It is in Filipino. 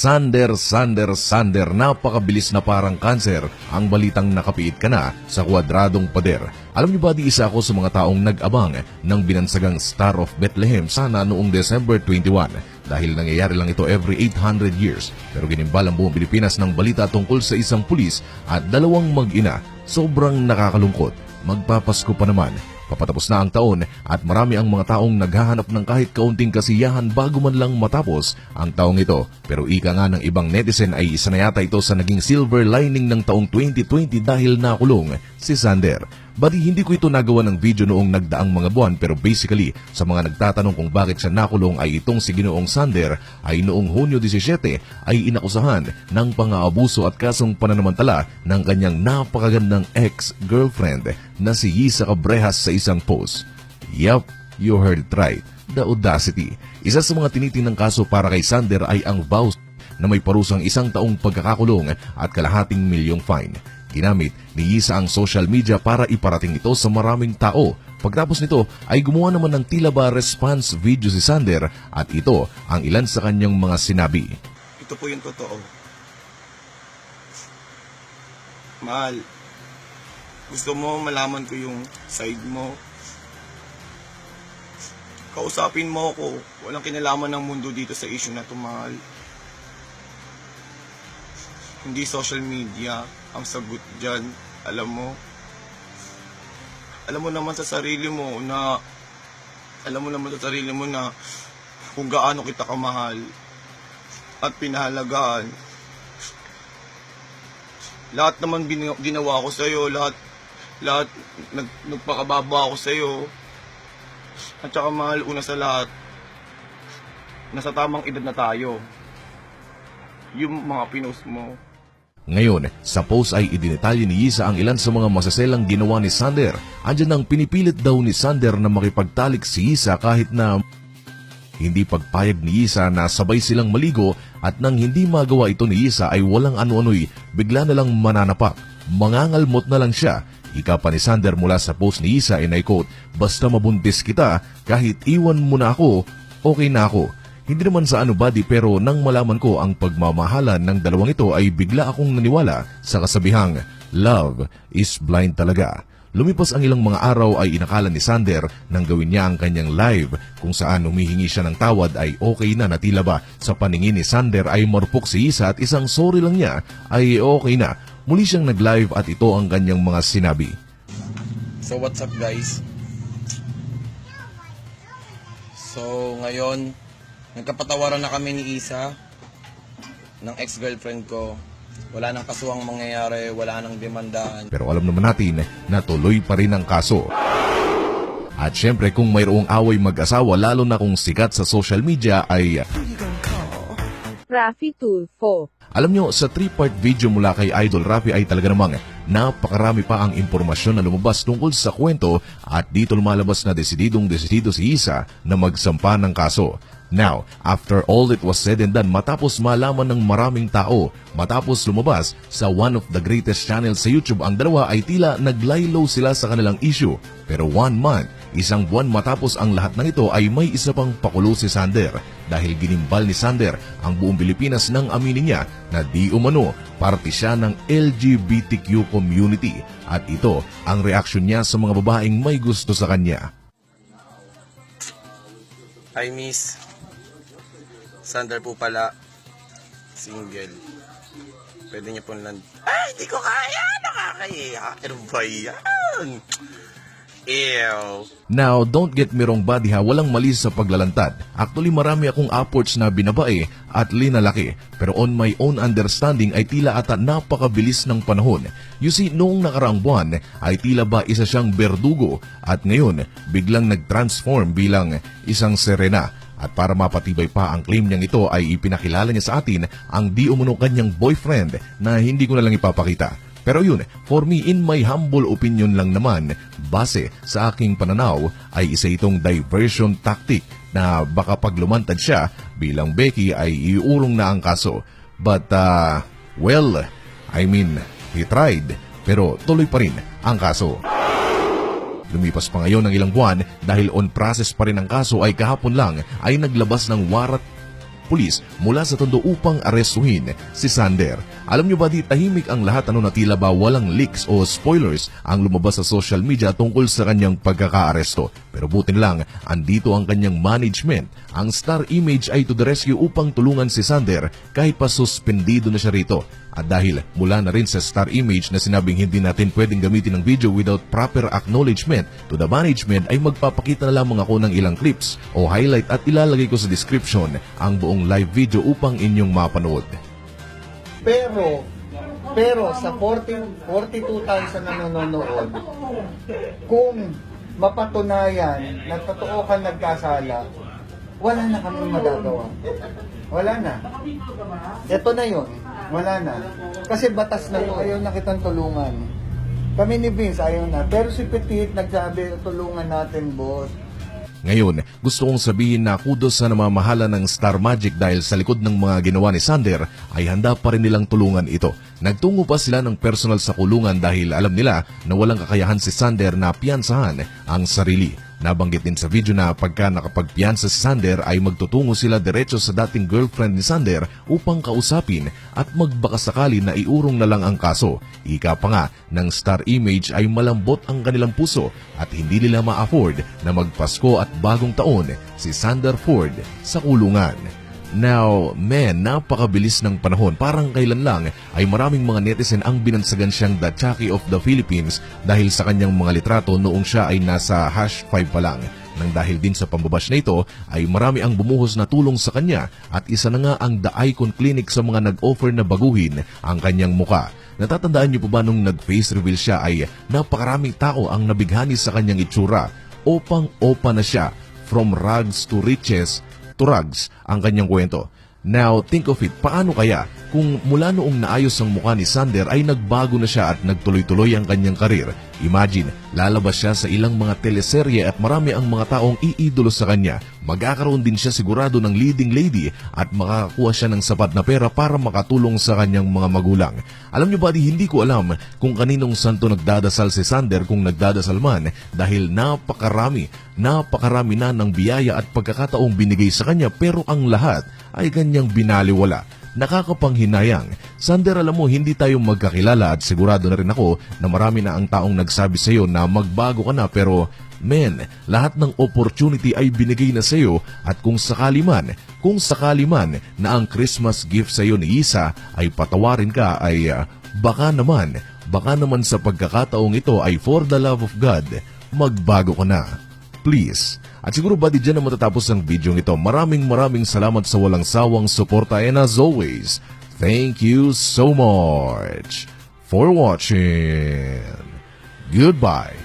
Sander, napakabilis na parang kanser ang balitang nakapiit ka na sa kwadradong pader. Alam niyo ba di isa ako sa mga taong nag-abang ng binansagang Star of Bethlehem sana noong December 21 dahil nangyayari lang ito every 800 years. Pero ginimbal ang buong Pilipinas ng balita tungkol sa isang pulis at dalawang mag-ina. Sobrang nakakalungkot. Magpapasko pa naman. Papatapos na ang taon at marami ang mga taong naghahanap ng kahit kaunting kasiyahan bago man lang matapos ang taong ito. Pero ika nga ng ibang netizen ay isa na yata ito sa naging silver lining ng taong 2020 dahil nakulong si Sander. Bali hindi ko ito nagawa ng video noong nagdaang mga buwan pero basically sa mga nagtatanong kung bakit siya nakulong ay itong si Ginoong Sander ay noong Hunyo 17 ay inakusahan ng pang-aabuso at kasong pananamantala ng kanyang napakagandang ex-girlfriend na si Yisa Cabrehas sa isang post. Yup, you heard it right. The audacity. Isa sa mga tinitingnan kaso para kay Sander ay ang vows na may parusang 1 taong pagkakakulong at kalahating milyong fine. Ginamit ni Yisa ang social media para iparating ito sa maraming tao. Pagtapos nito ay gumawa naman ng tila ba response video si Sander at ito ang ilan sa kanyang mga sinabi. Ito po yung totoo. Mahal, gusto mo malaman ko yung side mo? Kausapin mo ako. Walang kinalaman ng mundo dito sa issue na to, mahal. Hindi social media ang sagot dyan. Alam mo naman sa sarili mo na kung gaano kita kamahal at pinahalagaan. Lahat naman ginawa ko sa'yo, lahat nagpakababa ako sa'yo. At saka mahal, una sa lahat, nasa tamang edad na tayo. Yung mga pinost mo. Ngayon, sa post ay idinetalye ni Yisa ang ilan sa mga masaselang ginawa ni Sander. Andiyan ang pinipilit daw ni Sander na makipagtalik si Yisa kahit na hindi pagpayag ni Yisa na sabay silang maligo at nang hindi magawa ito ni Yisa ay walang ano-ano'y bigla na lang mananapak. Mangangalmot na lang siya. Ika pa ni Sander mula sa post ni Yisa and I quote, "Basta mabuntis kita, kahit iwan mo na ako, okay na ako." Hindi naman sa anubadi pero nang malaman ko ang pagmamahalan ng dalawang ito ay bigla akong naniwala sa kasabihang love is blind talaga. Lumipas ang ilang mga araw ay inakala ni Sander nang gawin niya ang kanyang live kung saan humihingi siya ng tawad ay okay na tila ba sa paningin ni Sander ay marupok si Yisa at isang sorry lang niya ay okay na. Muli siyang nag-live at ito ang kanyang mga sinabi. So what's up guys? So ngayon nagkapatawaran na kami ni Isa ng ex-girlfriend ko. Wala nang kasuhang mangyayari, wala nang demandaan. Pero alam naman natin na tuloy pa rin ang kaso. At syempre kung mayroong away mag-asawa lalo na kung sikat sa social media ay Raffy Tulfo. Alam nyo, sa 3-part video mula kay Idol Raffy ay talaga namang napakarami pa ang impormasyon na lumabas tungkol sa kwento at dito lumalabas na desidido si Isa na magsampa ng kaso. Now, after all it was said and done, matapos malaman ng maraming tao, matapos lumabas sa one of the greatest channels sa YouTube, ang dalawa ay tila naglaylo sila sa kanilang issue. Pero 1 month, isang buwan matapos ang lahat ng ito ay may isa pang pakulo si Sander dahil ginimbal ni Sander ang buong Pilipinas nang aminin niya na di umano parte siya ng LGBTQ community at ito ang reaksyon niya sa mga babaeng may gusto sa kanya. Hi Miss, Sander po pala, single. Pwede niyo po land. Ay, di ko kaya, nakakahiya. Ano ba yan? Ew. Now, don't get me wrong buddy ha, walang mali sa paglalantad. Actually, marami akong upwards na binabae at linalaki. Pero on my own understanding ay tila ata napakabilis ng panahon. You see, noong nakaraang buwan ay tila ba isa siyang berdugo at ngayon biglang nag-transform bilang isang serena. At para mapatibay pa ang claim niyang ito ay ipinakilala niya sa atin ang di umano kanyang boyfriend na hindi ko na lang ipapakita. Pero yun, for me, in my humble opinion lang naman, base sa aking pananaw ay isa itong diversion tactic na baka pag lumantad siya bilang Becky ay iurong na ang kaso. But, well, I mean, he tried pero tuloy pa rin ang kaso. Lumipas pa ngayon ng ilang buwan dahil on process pa rin ang kaso ay kahapon lang ay naglabas ng pulis mula sa tondo upang arestuhin si Sander. Alam nyo ba di tahimik ang lahat na tila ba walang leaks o spoilers ang lumabas sa social media tungkol sa kanyang pagkakaaresto. Pero butin lang, andito ang kanyang management. Ang Star Image ay to the rescue upang tulungan si Sander kahit pa suspendido na siya rito. At dahil mula na rin sa Star Image na sinabing hindi natin pwedeng gamitin ang video without proper acknowledgement to the management, ay magpapakita na lamang ako ng ilang clips o highlight at ilalagay ko sa description ang buong live video upang inyong mapanood. Pero sa 42,000 na nanonood, kung mapatunayan na totoo ka nagkasala, wala na kaming magagawa. Wala na. Ito na yun. Wala na. Kasi batas na to. Ayaw na kitang tulungan. Kami ni Vince, ayaw na. Pero si Petit nagsabi, tulungan natin, boss. Ngayon, gusto kong sabihin na kudos sa namamahala ng Star Magic dahil sa likod ng mga ginawa ni Sander ay handa pa rin nilang tulungan ito. Nagtungo pa sila ng personal sa kulungan dahil alam nila na walang kakayahan si Sander na piyansahan ang sarili. Nabanggit din sa video na pagka nakapagpiyansa si Sander ay magtutungo sila diretso sa dating girlfriend ni Sander upang kausapin at magbakasakali na iurong na lang ang kaso. Ika pa nga ng Star Image ay malambot ang kanilang puso at hindi nila ma-afford na magpasko at bagong taon si Sander Ford sa kulungan. Now, napakabilis ng panahon. Parang kailan lang ay maraming mga netizen ang binansagan siyang The Chucky of the Philippines dahil sa kanyang mga litrato noong siya ay nasa #5 pa lang. Nang dahil din sa pambabash na ito ay marami ang bumuhos na tulong sa kanya at isa na nga ang The Icon Clinic sa mga nag-offer na baguhin ang kanyang muka. Natatandaan niyo po ba nung nag-face reveal siya ay napakaraming tao ang nabighani sa kanyang itsura. Opang-opa na siya, from rags to riches to rags ang kanyang kwento. Now, think of it, paano kaya kung mula noong naayos ang mukha ni Sander ay nagbago na siya at nagtuloy-tuloy ang kanyang karir? Imagine, lalabas siya sa ilang mga teleserye at marami ang mga taong iidolo sa kanya. Magkakaroon din siya sigurado ng leading lady at makakakuha siya ng sapat na pera para makatulong sa kanyang mga magulang. Alam niyo ba, hindi ko alam kung kaninong santo nagdadasal si Sander kung nagdadasal man dahil napakarami na ng biyaya at pagkakataong binigay sa kanya, pero ang lahat ay kanyang binaliwala. Nakakapanghinayang. Sander, alam mo, hindi tayo magkakilala at sigurado na rin ako na marami na ang taong nagsabi sa iyo na magbago ka na, pero lahat ng opportunity ay binigay na sa iyo at kung sakali man na ang Christmas gift sa iyo ni Isa ay patawarin ka ay baka naman sa pagkakataong ito ay for the love of God, magbago ka na. Please. At siguro ba di dyan na matatapos ang video ito. Maraming salamat sa walang sawang suporta, and as always, thank you so much for watching. Goodbye.